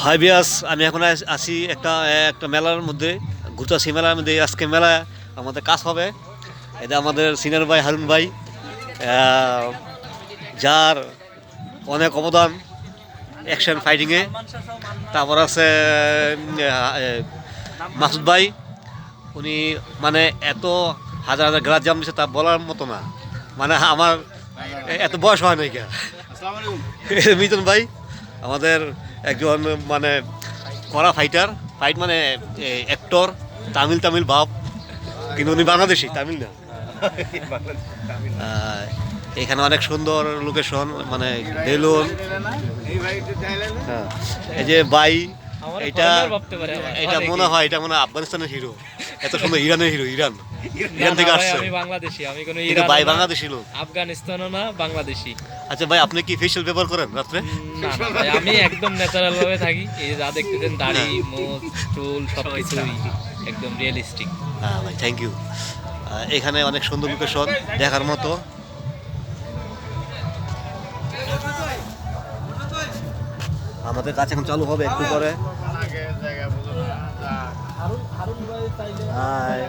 High বিয়াস, আমি এখন আছি একটা একটা মেলার মধ্যে, ঘুরতে আছি মেলার মধ্যে। আজকে মেলা আমাদের কাজ হবে। এটা আমাদের সিনিয়র ভাই হারুন ভাই, যার অনেক অবদান অ্যাকশন ফাইটিংয়ে। তারপর আছে মাসুদ ভাই, উনি মানে এত হাজার হাজার গ্লাস জাম দিচ্ছে তা বলার মতো না। মানে আমার এত বয়স হয় নাই কে। মিতন ভাই আমাদের একজন মানে কড়া ফাইটার, ফাইট মানে অ্যাক্টর, তামিল তামিল ভাব, কিন্তু উনি বাংলাদেশি, তামিল না। আহ, এখানে অনেক সুন্দর লোকেশন, মানে বেলুন। হ্যাঁ, এই যে ভাই, এটা এটা মনে হয় এটা মনে হয় আফগানিস্তানের হিরো। এত সুন্দর ইরানের হিরো, ইরান ইরান থেকে আসছে। আমি বাংলাদেশি, আমি কোনো কিন্তু ইরান ভাই না, বাংলাদেশি লোক। আফগানিস্তানও না, বাংলাদেশি। আচ্ছা ভাই, আপনি কি ফেশিয়াল ব্যবহার করেন রাত্রে? না না ভাই, আমি একদম ন্যাচারাল ভাবে থাকি। এই যে যা দেখতেছেন, দাড়ি, মুখ, চুল সবকিছুই একদম রিয়েলিস্টিক। হ্যাঁ ভাই, থ্যাংক ইউ। এখানে অনেক সুন্দর লোকেশন দেখার মতো। আমাদের কাছে এখন চালু হবে একটু পরে। হাই।